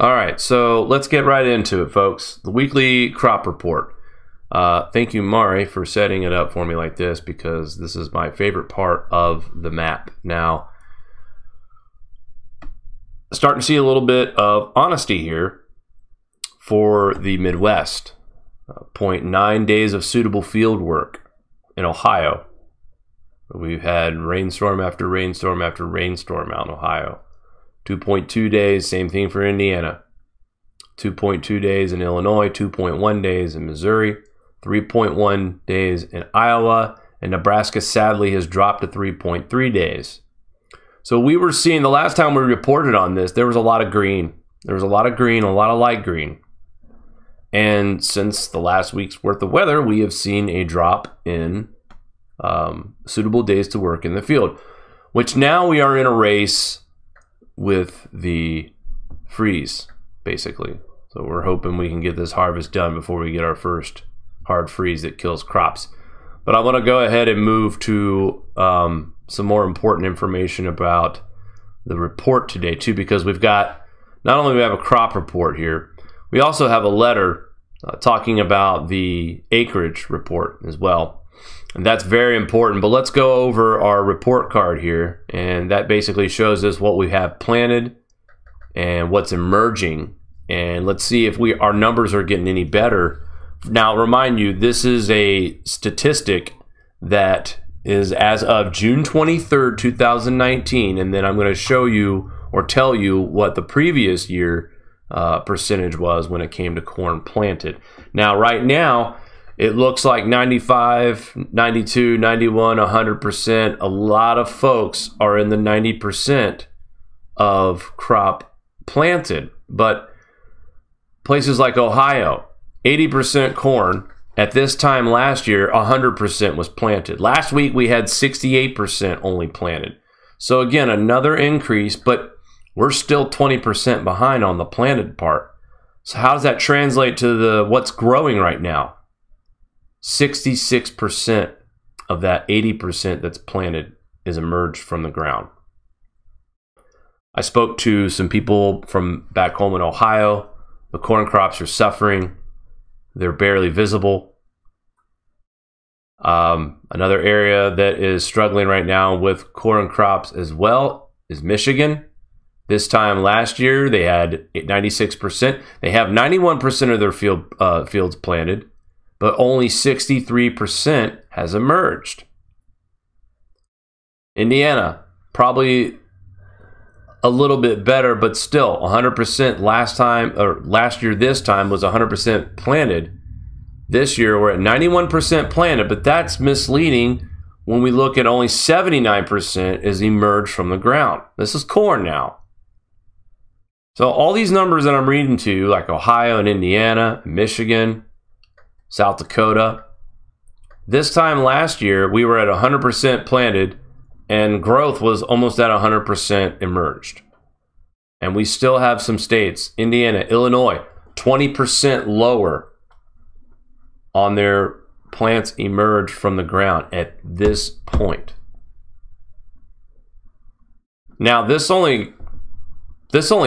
All right, so let's get right into it, folks. The weekly crop report. Thank you, Mari, for setting it up for me like this, because this is my favorite part of the map. Now, starting to see a little bit of honesty here for the Midwest. 0.9 days of suitable field work in Ohio. We've had rainstorm after rainstorm after rainstorm out in Ohio. 2.2 days, same thing for Indiana. 2.2 days in Illinois, 2.1 days in Missouri, 3.1 days in Iowa, and Nebraska sadly has dropped to 3.3 days. So we were seeing, the last time we reported on this, there was a lot of green. There was a lot of green, a lot of light green. And since the last week's worth of weather, we have seen a drop in suitable days to work in the field, which now we are in a race with the freeze, basically. So we're hoping we can get this harvest done before we get our first hard freeze that kills crops. But I want to go ahead and move to some more important information about the report today too, because we've got, not only do we have a crop report here, we also have a letter talking about the acreage report as well. And that's very important. But let's go over our report card here. And that basically shows us what we have planted and what's emerging. And let's see if our numbers are getting any better. Now, remind you, this is a statistic that is as of June 23rd, 2019. And then I'm going to show you or tell you what the previous year percentage was when it came to corn planted. Now, right now, it looks like 95, 92, 91, 100%. A lot of folks are in the 90% of crop planted. But places like Ohio, 80% corn. At this time last year, 100% was planted. Last week, we had 68% only planted. So again, another increase, but we're still 20% behind on the planted part. So how does that translate to what's growing right now? 66% of that 80% that's planted is emerged from the ground. I spoke to some people from back home in Ohio. The corn crops are suffering. They're barely visible. Another area that is struggling right now with corn crops as well is Michigan. This time last year, they had 96%. They have 91% of their fields planted, but only 63% has emerged. Indiana, probably a little bit better, but still 100% last year this time was 100% planted. This year we're at 91% planted, but that's misleading when we look at only 79% is emerged from the ground. This is corn now. So all these numbers that I'm reading to you, like Ohio and Indiana, Michigan, South Dakota, this time last year we were at 100% planted and growth was almost at 100% emerged. And we still have some states, Indiana, Illinois, 20% lower on their plants emerged from the ground at this point. Now this only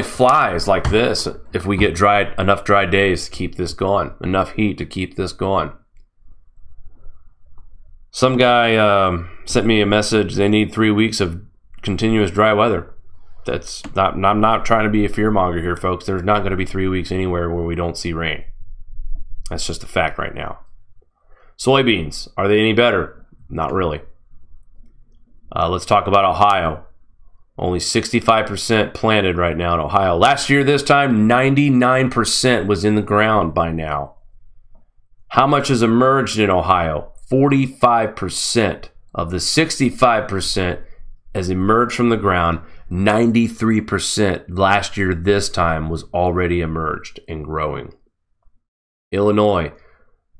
flies like this if we get enough dry days to keep this going, enough heat to keep this going. Some guy sent me a message, they need 3 weeks of continuous dry weather. I'm not trying to be a fearmonger here, folks. There's not going to be 3 weeks anywhere where we don't see rain. That's just a fact right now. Soybeans, are they any better? Not really. Let's talk about Ohio. Only 65% planted right now in Ohio. Last year, this time, 99% was in the ground by now. How much has emerged in Ohio? 45% of the 65% has emerged from the ground. 93% last year, this time, was already emerged and growing. Illinois,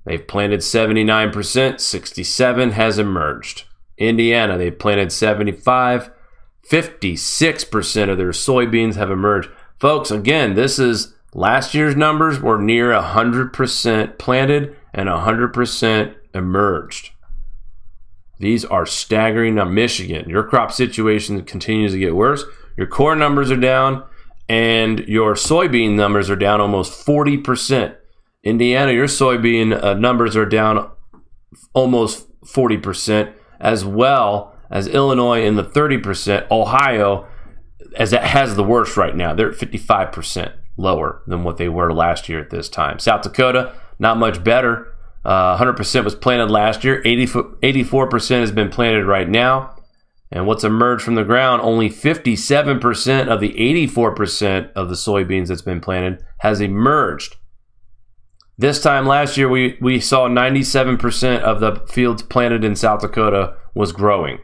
they've planted 79%, 67% has emerged. Indiana, they've planted 75%. 56% of their soybeans have emerged. Folks, again, this is last year's numbers were near 100% planted and 100% emerged. These are staggering. Now, Michigan, your crop situation continues to get worse. Your corn numbers are down. and your soybean numbers are down almost 40%. Indiana, your soybean numbers are down almost 40%, as well as Illinois in the 30%. Ohio, as it has the worst right now, they're at 55% lower than what they were last year at this time. South Dakota, not much better. 100% was planted last year. 84% has been planted right now. And what's emerged from the ground, only 57% of the 84% of the soybeans that's been planted has emerged. This time last year, we saw 97% of the fields planted in South Dakota was growing.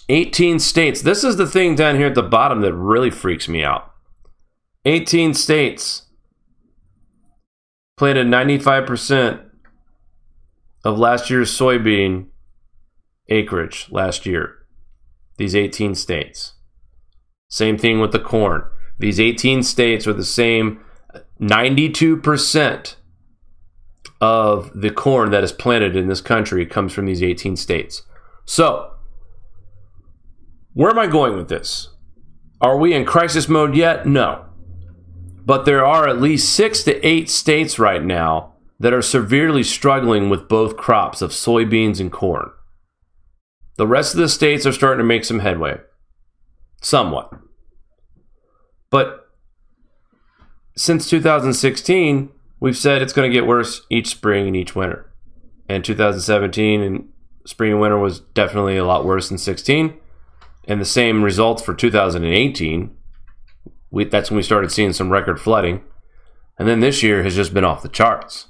18 states. This is the thing down here at the bottom that really freaks me out. 18 states planted 95% of last year's soybean acreage last year. These 18 states. Same thing with the corn. These 18 states are the same. 92% of the corn that is planted in this country comes from these 18 states. So, where am I going with this? Are we in crisis mode yet? No. But there are at least 6 to 8 states right now that are severely struggling with both crops of soybeans and corn. The rest of the states are starting to make some headway. Somewhat. But since 2016, we've said it's going to get worse each spring and each winter. And 2017 and spring and winter was definitely a lot worse than 16. And the same results for 2018. That's when we started seeing some record flooding. And then this year has just been off the charts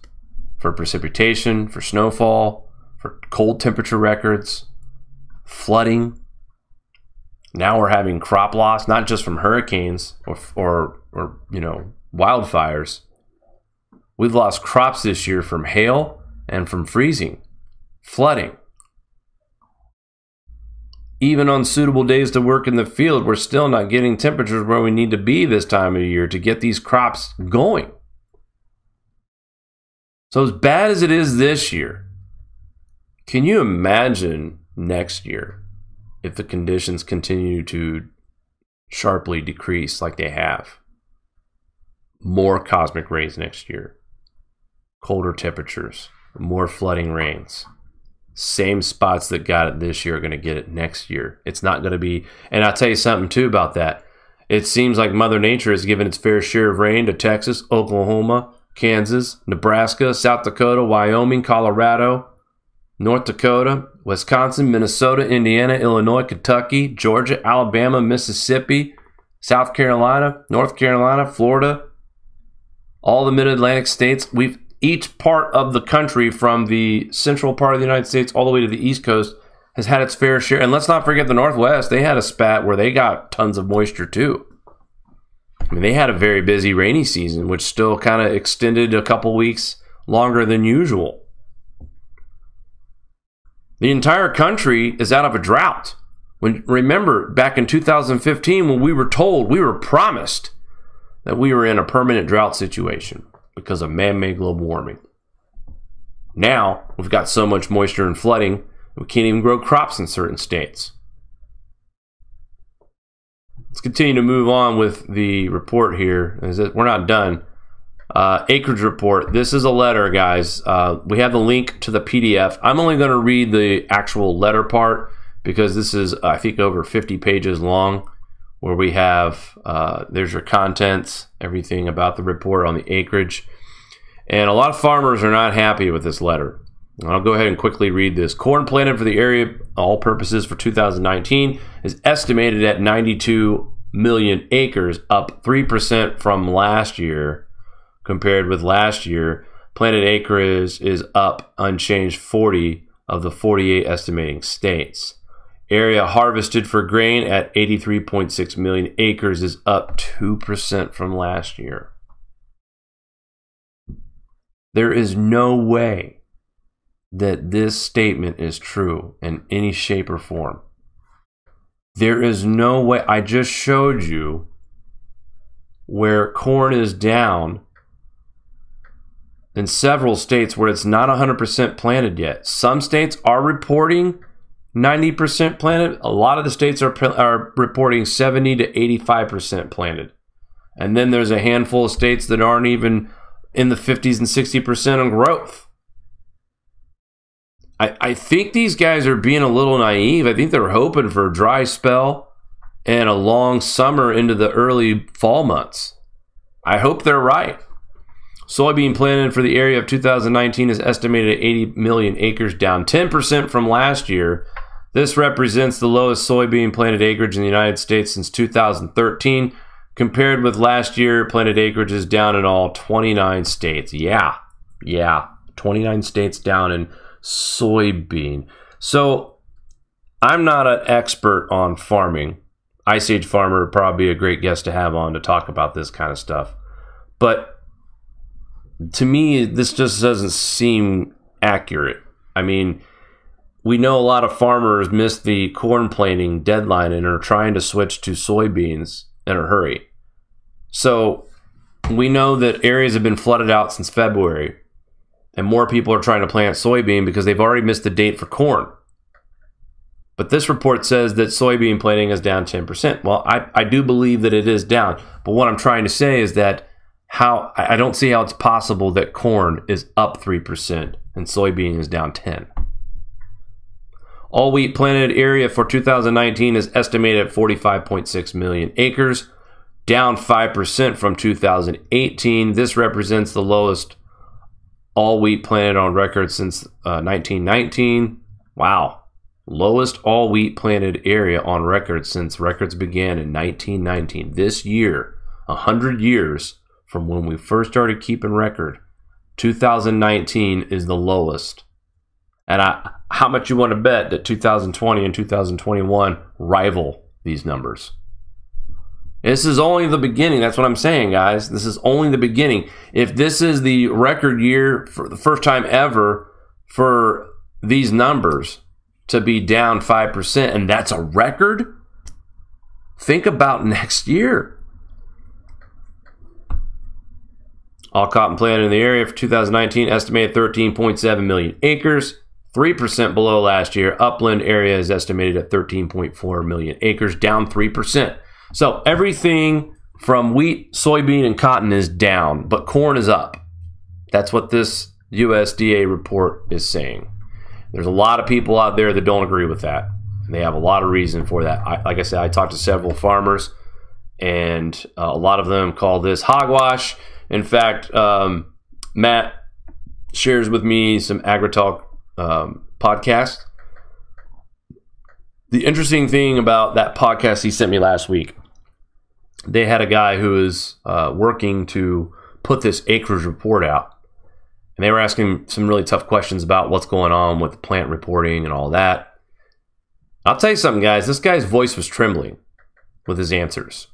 for precipitation, for snowfall, for cold temperature records, flooding. Now we're having crop loss, not just from hurricanes or wildfires. We've lost crops this year from hail and from freezing, flooding. Even on suitable days to work in the field, we're still not getting temperatures where we need to be this time of year to get these crops going. So as bad as it is this year, can you imagine next year if the conditions continue to sharply decrease like they have? More cosmic rays next year, colder temperatures, more flooding rains. Same spots that got it this year are going to get it next year. It's not going to be, and I'll tell you something too about that. It seems like Mother Nature has given its fair share of rain to Texas, Oklahoma, Kansas, Nebraska, South Dakota, Wyoming, Colorado, North Dakota, Wisconsin, Minnesota, Indiana, Illinois, Kentucky, Georgia, Alabama, Mississippi, South Carolina, North Carolina, Florida, all the mid-Atlantic states. Each part of the country, from the central part of the United States all the way to the East Coast, has had its fair share. And let's not forget the Northwest. They had a spat where they got tons of moisture too. I mean, they had a very busy rainy season, which still kind of extended a couple weeks longer than usual. The entire country is out of a drought. Remember, back in 2015, when we were promised that we were in a permanent drought situation because of man-made global warming. Now, we've got so much moisture and flooding, we can't even grow crops in certain states. Let's continue to move on with the report here. We're not done. Acreage report. This is a letter, guys. We have the link to the PDF. I'm only going to read the actual letter part because this is, I think, over 50 pages long, where we have, there's your contents, everything about the report on the acreage. And a lot of farmers are not happy with this letter. I'll go ahead and quickly read this. Corn planted for the area, all purposes, for 2019 is estimated at 92 million acres, up 3% from last year. Compared with last year, planted acreage is up unchanged 40 of the 48 estimating states. Area harvested for grain at 83.6 million acres is up 2% from last year. There is no way that this statement is true in any shape or form. There is no way. I just showed you where corn is down in several states where it's not 100% planted yet. Some states are reporting 90% planted. A lot of the states are reporting 70 to 85% planted. And then there's a handful of states that aren't even in the 50s and 60% on growth. I think these guys are being a little naive. I think they're hoping for a dry spell and a long summer into the early fall months. I hope they're right. Soybean planted for the area of 2019 is estimated at 80 million acres, down 10% from last year. This represents the lowest soybean planted acreage in the United States since 2013. Compared with last year, planted acreage is down in all 29 states. Yeah, 29 states down in soybean. So I'm not an expert on farming. Ice Age Farmer would probably be a great guest to have on to talk about this kind of stuff. But to me, this just doesn't seem accurate. I mean, we know a lot of farmers missed the corn planting deadline and are trying to switch to soybeans in a hurry. So we know that areas have been flooded out since February, and more people are trying to plant soybean because they've already missed the date for corn. But this report says that soybean planting is down 10%. Well, I do believe that it is down. But what I'm trying to say is that I don't see how it's possible that corn is up 3% and soybean is down 10%. All wheat planted area for 2019 is estimated at 45.6 million acres, down 5% from 2018. This represents the lowest all wheat planted on record since 1919. Wow. Lowest all wheat planted area on record since records began in 1919. This year, 100 years from when we first started keeping record, 2019 is the lowest. And how much you want to bet that 2020 and 2021 rival these numbers? This is only the beginning. That's what I'm saying, guys. This is only the beginning. If this is the record year for the first time ever for these numbers to be down 5%, and that's a record, think about next year. All cotton planted in the area for 2019 estimated 13.7 million acres, 3% below last year. Upland area is estimated at 13.4 million acres, down 3%. So everything from wheat, soybean, and cotton is down, but corn is up. That's what this USDA report is saying. There's a lot of people out there that don't agree with that. And they have a lot of reason for that. Like I said, I talked to several farmers, and a lot of them call this hogwash. In fact, Matt shares with me some AgriTalk podcasts. The interesting thing about that podcast he sent me last week, they had a guy who is working to put this Acreage report out. And they were asking some really tough questions about what's going on with the plant reporting and all that. I'll tell you something, guys. This guy's voice was trembling with his answers,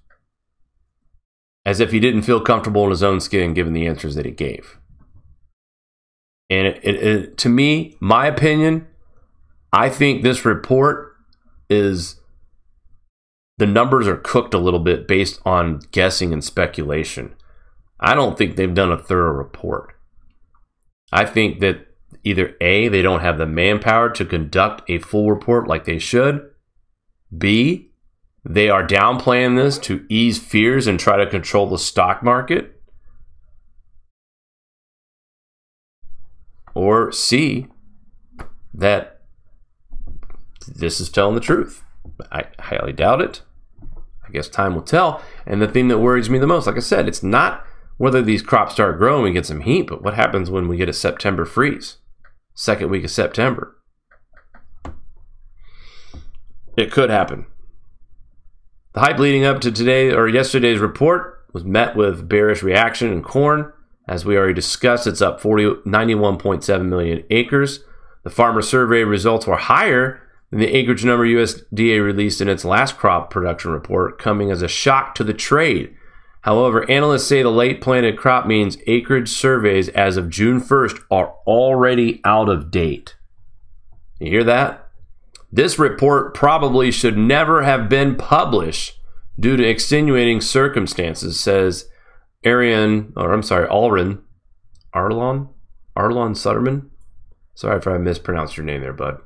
as if he didn't feel comfortable in his own skin given the answers that he gave. And to me, my opinion, I think this report is, the numbers are cooked a little bit based on guessing and speculation. I don't think they've done a thorough report. I think that either A, they don't have the manpower to conduct a full report like they should. B, they are downplaying this to ease fears and try to control the stock market. Or C, that this is telling the truth. I highly doubt it. I guess time will tell. And the thing that worries me the most, like I said, it's not whether these crops start growing and get some heat, but what happens when we get a September freeze? Second week of September. It could happen. The hype leading up to today or yesterday's report was met with bearish reaction in corn. As we already discussed, it's up 91.7 million acres. The farmer survey results were higher than the acreage number USDA released in its last crop production report, coming as a shock to the trade. However, analysts say the late planted crop means acreage surveys as of June 1st are already out of date. You hear that? This report probably should never have been published due to extenuating circumstances, says Arlon Sutterman. Sorry if I mispronounced your name there, bud.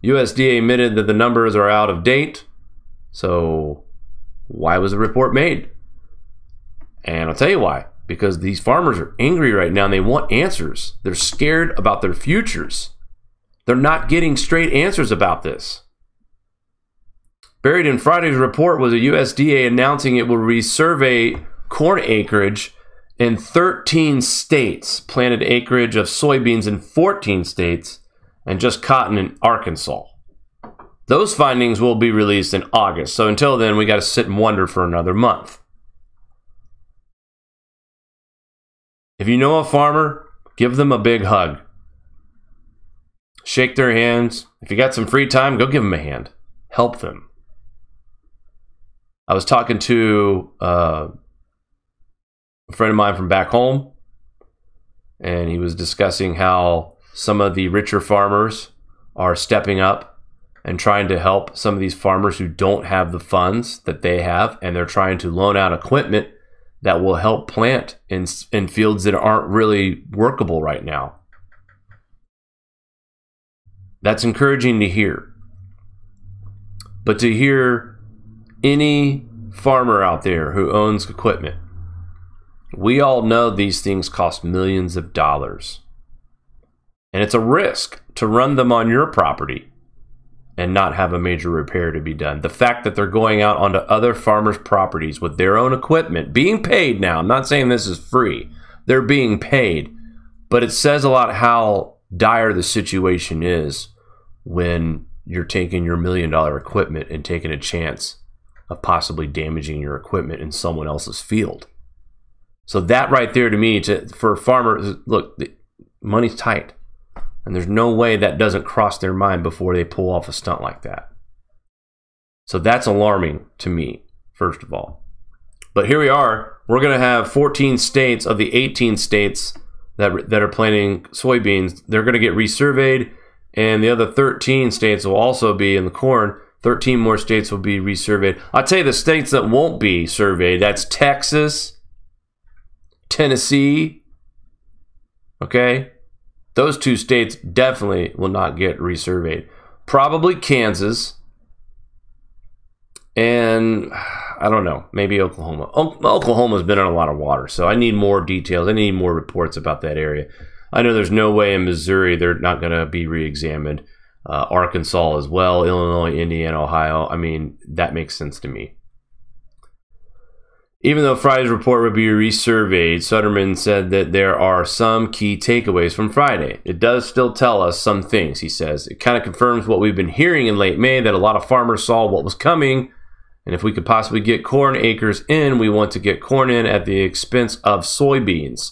USDA admitted that the numbers are out of date. So why was the report made? And I'll tell you why. Because these farmers are angry right now and they want answers. They're scared about their futures. They're not getting straight answers about this. Buried in Friday's report was a USDA announcing it will resurvey corn acreage in 13 states, planted acreage of soybeans in 14 states, and just cotton in Arkansas. Those findings will be released in August. So until then, we got to sit and wonder for another month. If you know a farmer, give them a big hug. Shake their hands. If you got some free time, go give them a hand. Help them. I was talking to a friend of mine from back home, and he was discussing how some of the richer farmers are stepping up and trying to help some of these farmers who don't have the funds that they have, and they're trying to loan out equipment that will help plant in fields that aren't really workable right now. That's encouraging to hear. But to hear any farmer out there who owns equipment, we all know these things cost millions of dollars. And it's a risk to run them on your property and not have a major repair to be done. The fact that they're going out onto other farmers' properties with their own equipment, being paid now, I'm not saying this is free, they're being paid, but it says a lot how dire the situation is when you're taking your $1 million equipment and taking a chance of possibly damaging your equipment in someone else's field. So that right there to me, for farmers, look, the money's tight. And there's no way that doesn't cross their mind before they pull off a stunt like that. So that's alarming to me, first of all. But here we are. We're going to have 14 states of the 18 states that are planting soybeans. They're going to get resurveyed. And the other 13 states will also be in the corn. 13 more states will be resurveyed. I'll tell you the states that won't be surveyed. That's Texas, Tennessee. Okay? Those two states definitely will not get resurveyed. Probably Kansas. And I don't know, maybe Oklahoma. Oklahoma's been in a lot of water, so I need more details. I need more reports about that area. I know there's no way in Missouri they're not going to be re-examined. Arkansas as well, Illinois, Indiana, Ohio. I mean, that makes sense to me. Even though Friday's report would be resurveyed, Sutterman said that there are some key takeaways from Friday. It does still tell us some things, he says. It kind of confirms what we've been hearing in late May, that a lot of farmers saw what was coming, and if we could possibly get corn acres in, we want to get corn in at the expense of soybeans.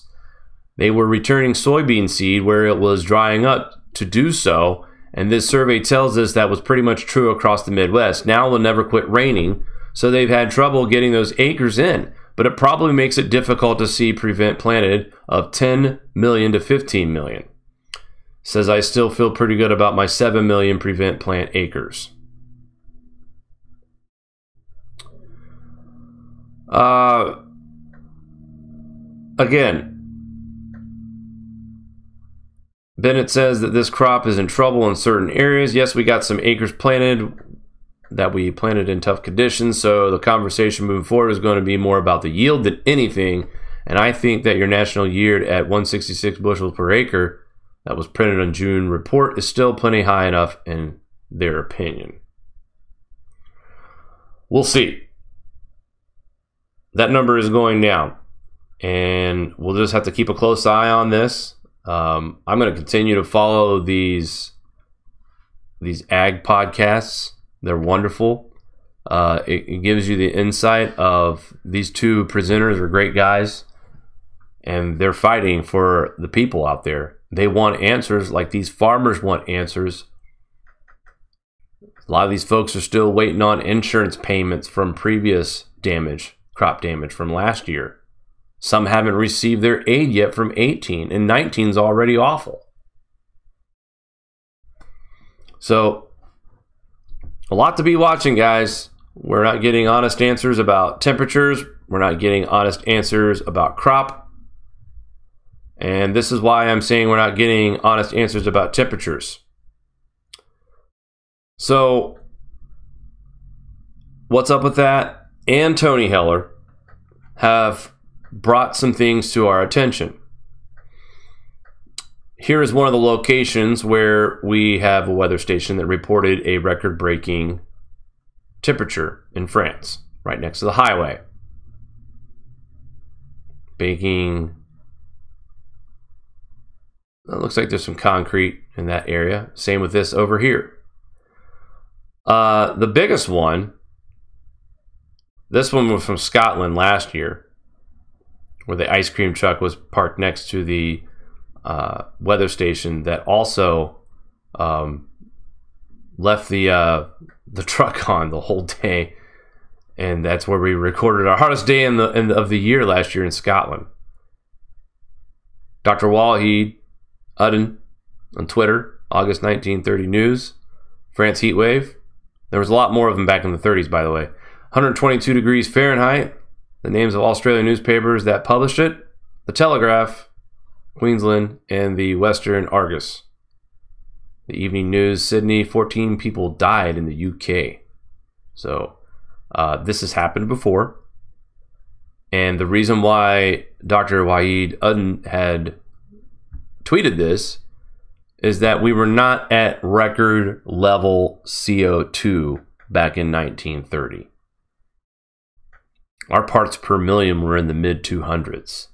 They were returning soybean seed where it was drying up to do so, and this survey tells us that was pretty much true across the Midwest. Now it will never quit raining, so they've had trouble getting those acres in, but it probably makes it difficult to see prevent planted of 10 million to 15 million. Says, I still feel pretty good about my 7 million prevent plant acres. Again, Bennett says that this crop is in trouble in certain areas. Yes, we got some acres planted that we planted in tough conditions, so the conversation moving forward is going to be more about the yield than anything. And I think that your national yield at 166 bushels per acre that was printed on June report is still plenty high enough in their opinion. We'll see. That number is going down, and we'll just have to keep a close eye on this. I'm going to continue to follow these ag podcasts. They're wonderful. It gives you the insight of these two presenters are great guys, and they're fighting for the people out there. They want answers like these farmers want answers. A lot of these folks are still waiting on insurance payments from previous damage, crop damage from last year. Some haven't received their aid yet from 18, and 19 is already awful. So, a lot to be watching, guys. We're not getting honest answers about temperatures. We're not getting honest answers about crop. And this is why I'm saying we're not getting honest answers about temperatures. So what's up with that? And Tony Heller have brought some things to our attention. Here is one of the locations where we have a weather station that reported a record-breaking temperature in France, right next to the highway. Baking. It looks like there's some concrete in that area. Same with this over here. The biggest one, this one was from Scotland last year, where the ice cream truck was parked next to the weather station that also left the truck on the whole day, and that's where we recorded our hottest day of the year last year in Scotland. Dr. Wahid Udden on Twitter, August 1930 news, France heat wave. There was a lot more of them back in the 30s, by the way. 122 degrees Fahrenheit. The names of Australian newspapers that published it: The Telegraph, Queensland, and the Western Argus. The Evening News, Sydney, 14 people died in the UK. So this has happened before. And the reason why Dr. Wahid Udden had tweeted this is that we were not at record level CO2 back in 1930. Our parts per million were in the mid 200s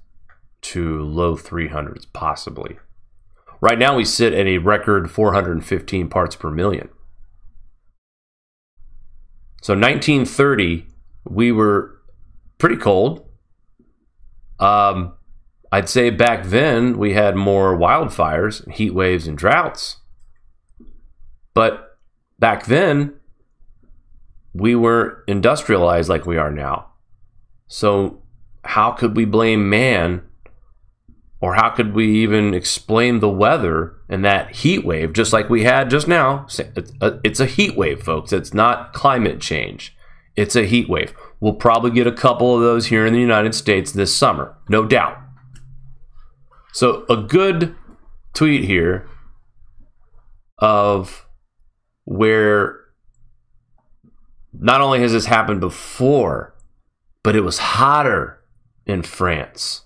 to low 300s, possibly. Right now we sit at a record 415 parts per million. So 1930, we were pretty cold. I'd say back then we had more wildfires, heat waves, and droughts. But back then, we weren't industrialized like we are now. So how could we blame man, or how could we even explain the weather and that heat wave, just like we had just now? It's a heat wave, folks. It's not climate change. It's a heat wave. We'll probably get a couple of those here in the United States this summer, no doubt. So a good tweet here of where not only has this happened before, but it was hotter in France.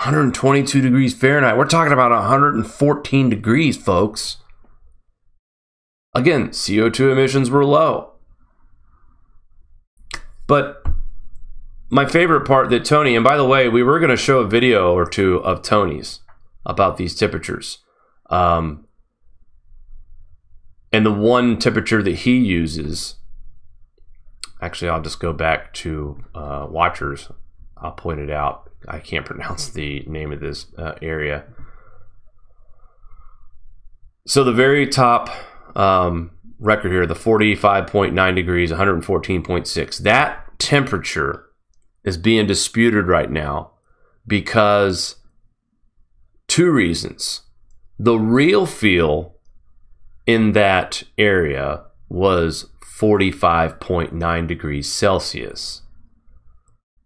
122 degrees Fahrenheit. We're talking about 114 degrees, folks. Again, CO2 emissions were low. But my favorite part that Tony, and by the way, we were going to show a video or two of Tony's about these temperatures. And the one temperature that he uses, actually, I'll just go back to Watchers. I'll point it out. I can't pronounce the name of this area. So the very top record here, the 45.9 degrees, 114.6. That temperature is being disputed right now because two reasons. The real feel in that area was 45.9 degrees Celsius.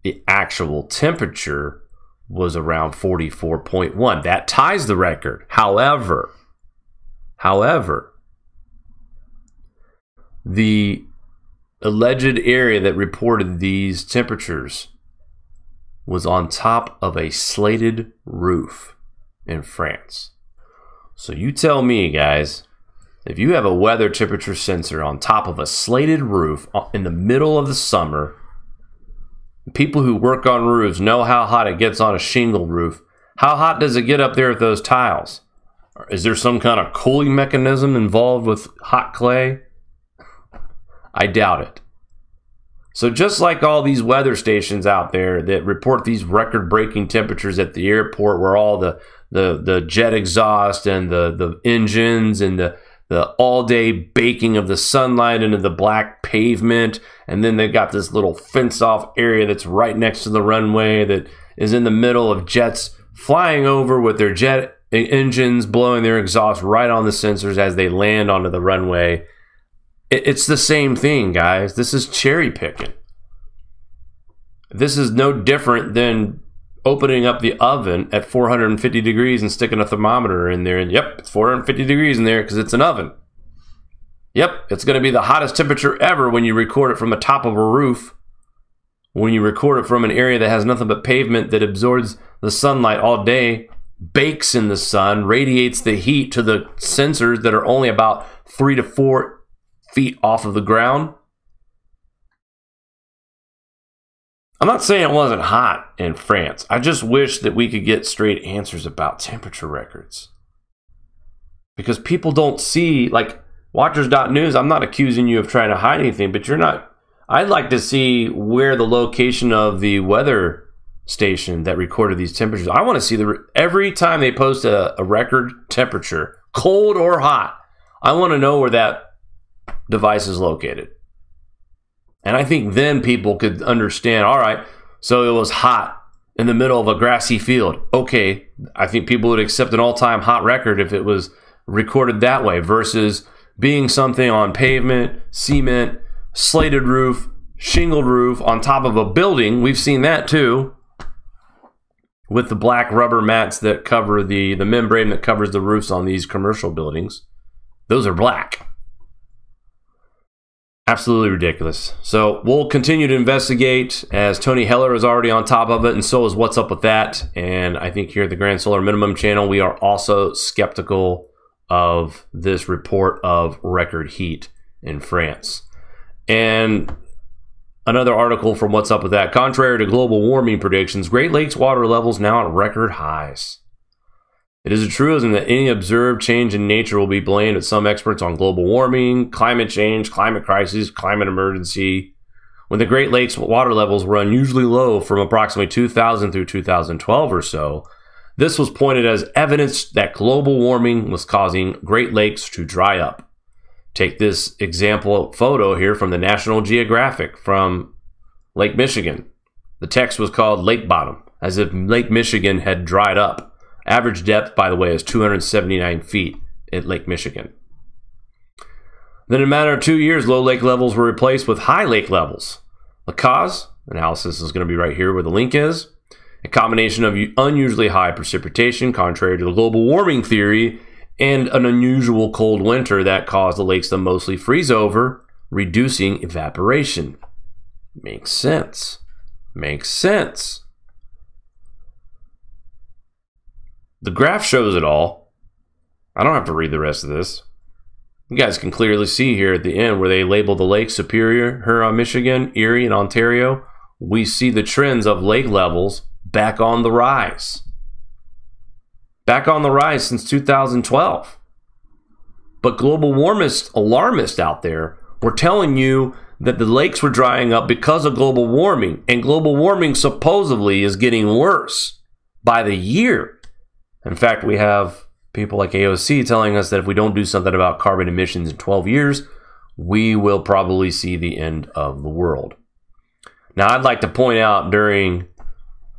The actual temperature was around 44.1. That ties the record. However, the alleged area that reported these temperatures was on top of a slated roof in France. So you tell me, guys, if you have a weather temperature sensor on top of a slated roof in the middle of the summer, people who work on roofs know how hot it gets on a shingle roof. How hot does it get up there with those tiles? Is there some kind of cooling mechanism involved with hot clay? I doubt it. So just like all these weather stations out there that report these record-breaking temperatures at the airport, where all the jet exhaust and the engines and the all-day baking of the sunlight into the black pavement, and then they've got this little fenced-off area that's right next to the runway that is in the middle of jets flying over with their jet engines blowing their exhaust right on the sensors as they land onto the runway. It's the same thing, guys. This is cherry picking. This is no different than opening up the oven at 450 degrees and sticking a thermometer in there. And yep, it's 450 degrees in there because it's an oven. Yep, it's going to be the hottest temperature ever when you record it from the top of a roof. When you record it from an area that has nothing but pavement that absorbs the sunlight all day, bakes in the sun, radiates the heat to the sensors that are only about 3 to 4 feet off of the ground. I'm not saying it wasn't hot in France. I just wish that we could get straight answers about temperature records. Because people don't see, like Watchers.news, I'm not accusing you of trying to hide anything, but you're not. I'd like to see where the location of the weather station that recorded these temperatures. I want to see every time they post a record temperature, cold or hot, I want to know where that device is located. And I think then people could understand, all right, so it was hot in the middle of a grassy field. Okay, I think people would accept an all-time hot record if it was recorded that way versus being something on pavement, cement, slated roof, shingled roof on top of a building. We've seen that too with the black rubber mats that cover the membrane that covers the roofs on these commercial buildings. Those are black. Absolutely ridiculous. So we'll continue to investigate as Tony Heller is already on top of it, and so is What's Up With That. And I think here at the Grand Solar Minimum channel, we are also skeptical of this report of record heat in France. And another article from What's Up With That. Contrary to global warming predictions, Great Lakes water levels now at record highs. It is a truism that any observed change in nature will be blamed at some experts on global warming, climate change, climate crisis, climate emergency. When the Great Lakes water levels were unusually low from approximately 2000 through 2012 or so, this was pointed as evidence that global warming was causing Great Lakes to dry up. Take this example photo here from the National Geographic from Lake Michigan. The text was called Lake Bottom, as if Lake Michigan had dried up. Average depth, by the way, is 279 feet at Lake Michigan. Then in a matter of 2 years, low lake levels were replaced with high lake levels. The cause? Analysis is going to be right here where the link is. A combination of unusually high precipitation, contrary to the global warming theory, and an unusual cold winter that caused the lakes to mostly freeze over, reducing evaporation. Makes sense. Makes sense. The graph shows it all. I don't have to read the rest of this. You guys can clearly see here at the end where they label the lakes Superior, Huron, Michigan, Erie, and Ontario. We see the trends of lake levels back on the rise. Back on the rise since 2012. But global warmist alarmists out there were telling you that the lakes were drying up because of global warming, and global warming supposedly is getting worse by the year. In fact, we have people like AOC telling us that if we don't do something about carbon emissions in 12 years, we will probably see the end of the world. Now, I'd like to point out during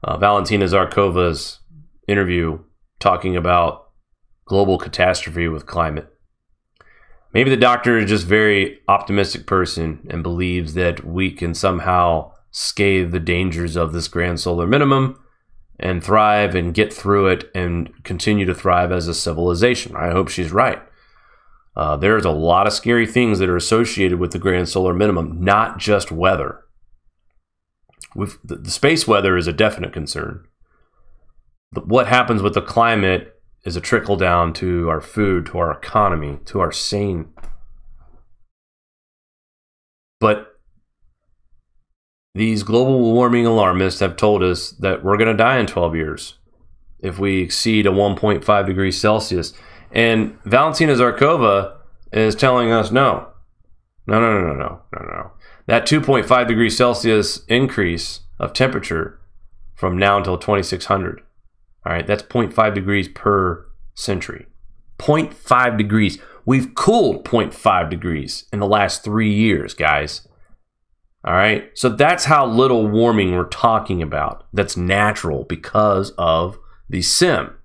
Valentina Zarkova's interview talking about global catastrophe with climate, maybe the doctor is just a very optimistic person and believes that we can somehow scathe the dangers of this grand solar minimum and thrive and get through it and continue to thrive as a civilization. I hope she's right. There's a lot of scary things that are associated with the grand solar minimum, not just weather. With the space weather is a definite concern. But what happens with the climate is a trickle down to our food, to our economy, to our sane. But these global warming alarmists have told us that we're going to die in 12 years if we exceed a 1.5 degrees Celsius. And Valentina Zarkova is telling us no. No. That 2.5 degrees Celsius increase of temperature from now until 2600. All right, that's 0.5 degrees per century. 0.5 degrees. We've cooled 0.5 degrees in the last 3 years, guys. All right, so that's how little warming we're talking about. That's natural because of the SIM,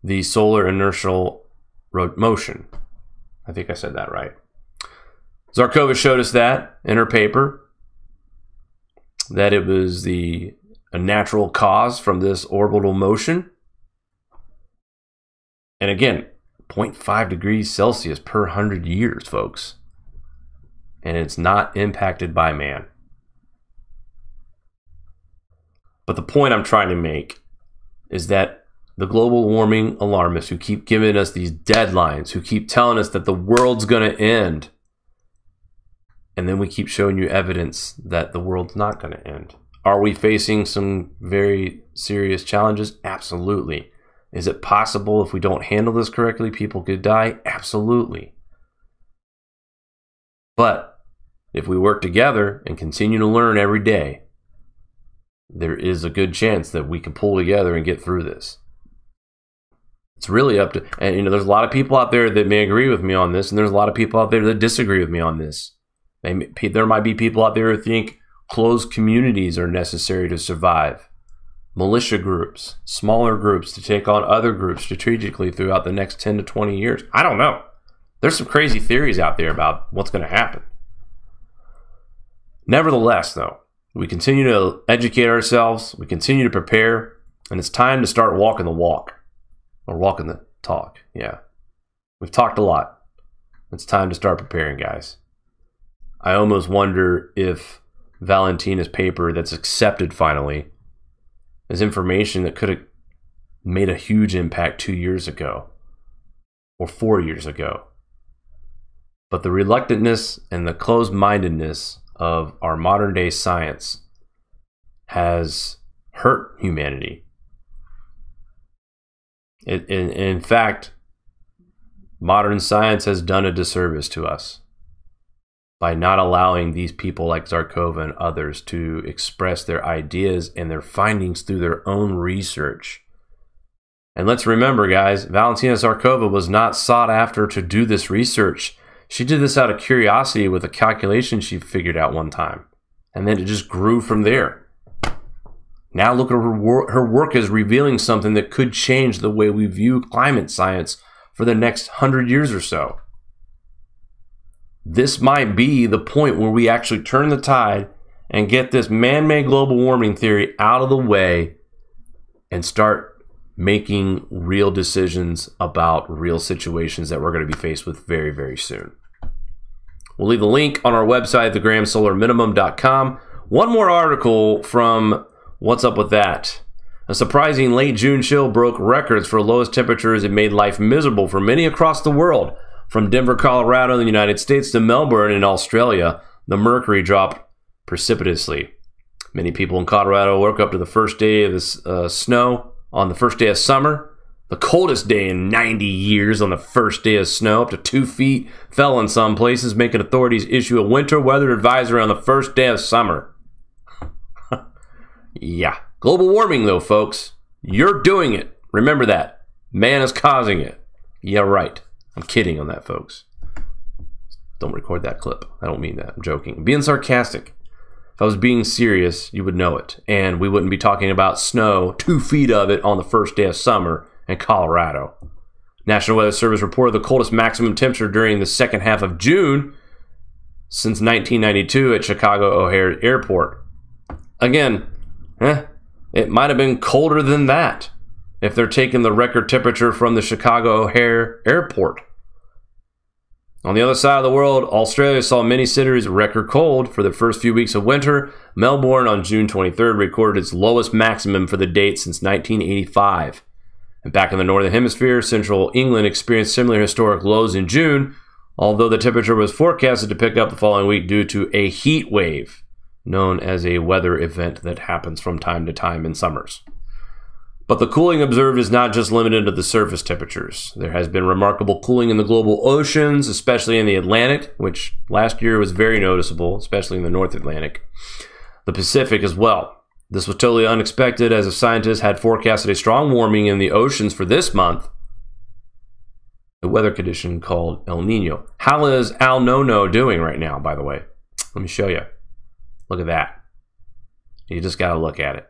the solar inertial motion. I think I said that right. Zarkova showed us that in her paper, that it was a natural cause from this orbital motion. And again, 0.5 degrees Celsius per 100 years, folks. And it's not impacted by man. But the point I'm trying to make is that the global warming alarmists who keep giving us these deadlines, who keep telling us that the world's going to end, and then we keep showing you evidence that the world's not going to end. Are we facing some very serious challenges? Absolutely. Is it possible if we don't handle this correctly, people could die? Absolutely. But if we work together and continue to learn every day, there is a good chance that we can pull together and get through this. It's really up to, and you know, there's a lot of people out there that may agree with me on this, and there's a lot of people out there that disagree with me on this. There might be people out there who think closed communities are necessary to survive. Militia groups, smaller groups to take on other groups strategically throughout the next 10 to 20 years. I don't know. There's some crazy theories out there about what's going to happen. Nevertheless, though, we continue to educate ourselves, we continue to prepare, and it's time to start walking the walk. Or walking the talk, yeah. We've talked a lot. It's time to start preparing, guys. I almost wonder if Valentina's paper that's accepted finally is information that could have made a huge impact 2 years ago or 4 years ago. But the reluctantness and the closed-mindedness of our modern day science has hurt humanity. In fact, modern science has done a disservice to us by not allowing these people like Zarkova and others to express their ideas and their findings through their own research. And let's remember, guys, Valentina Zarkova was not sought after to do this research. She did this out of curiosity with a calculation she figured out one time. And then it just grew from there. Now look at her work is revealing something that could change the way we view climate science for the next 100 years or so. This might be the point where we actually turn the tide and get this man-made global warming theory out of the way and start making real decisions about real situations that we're going to be faced with very, very soon. We'll leave the link on our website, thegramsolarminimum.com. One more article from What's Up With That? A surprising late June chill broke records for lowest temperatures and made life miserable for many across the world. From Denver, Colorado in the United States to Melbourne in Australia, the mercury dropped precipitously. Many people in Colorado woke up to the first day of the snow on the first day of summer. The coldest day in 90 years on the first day of snow, up to 2 feet, fell in some places, making authorities issue a winter weather advisory on the first day of summer. Yeah. Global warming, though, folks. You're doing it. Remember that. Man is causing it. Yeah, right. I'm kidding on that, folks. Don't record that clip. I don't mean that. I'm joking. I'm being sarcastic. If I was being serious, you would know it. And we wouldn't be talking about snow, 2 feet of it on the first day of summer in Colorado. National Weather Service reported the coldest maximum temperature during the second half of June since 1992 at Chicago O'Hare Airport. Again, it might have been colder than that if they're taking the record temperature from the Chicago O'Hare Airport. On the other side of the world, Australia saw many cities record cold for the first few weeks of winter. Melbourne on June 23rd recorded its lowest maximum for the date since 1985. And back in the Northern Hemisphere, central England experienced similar historic lows in June, although the temperature was forecasted to pick up the following week due to a heat wave, known as a weather event that happens from time to time in summers. But the cooling observed is not just limited to the surface temperatures. There has been remarkable cooling in the global oceans, especially in the Atlantic, which last year was very noticeable, especially in the North Atlantic. The Pacific as well. This was totally unexpected, as the scientists had forecasted a strong warming in the oceans for this month, a weather condition called El Nino. How is El Nono doing right now, by the way? Let me show you. Look at that. You just got to look at it.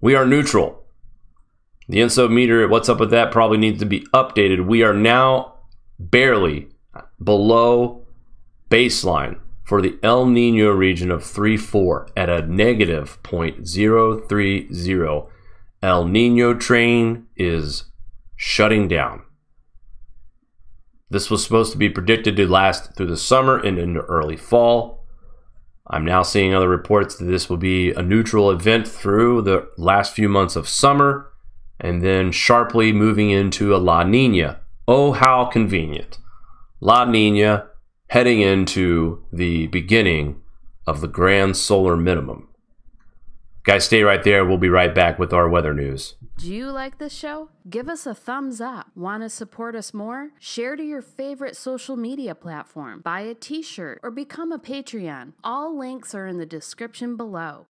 We are neutral. The INSO meter, what's up with that, probably needs to be updated. We are now barely below baseline for the El Nino region of 3.4 at a negative 0.030. El Nino train is shutting down. This was supposed to be predicted to last through the summer and into early fall. I'm now seeing other reports that this will be a neutral event through the last few months of summer and then sharply moving into a La Nina. Oh, how convenient. La Nina heading into the beginning of the grand solar minimum. Guys, stay right there. We'll be right back with our weather news. Do you like this show? Give us a thumbs up. Want to support us more? Share to your favorite social media platform. Buy a t-shirt or become a Patreon. All links are in the description below.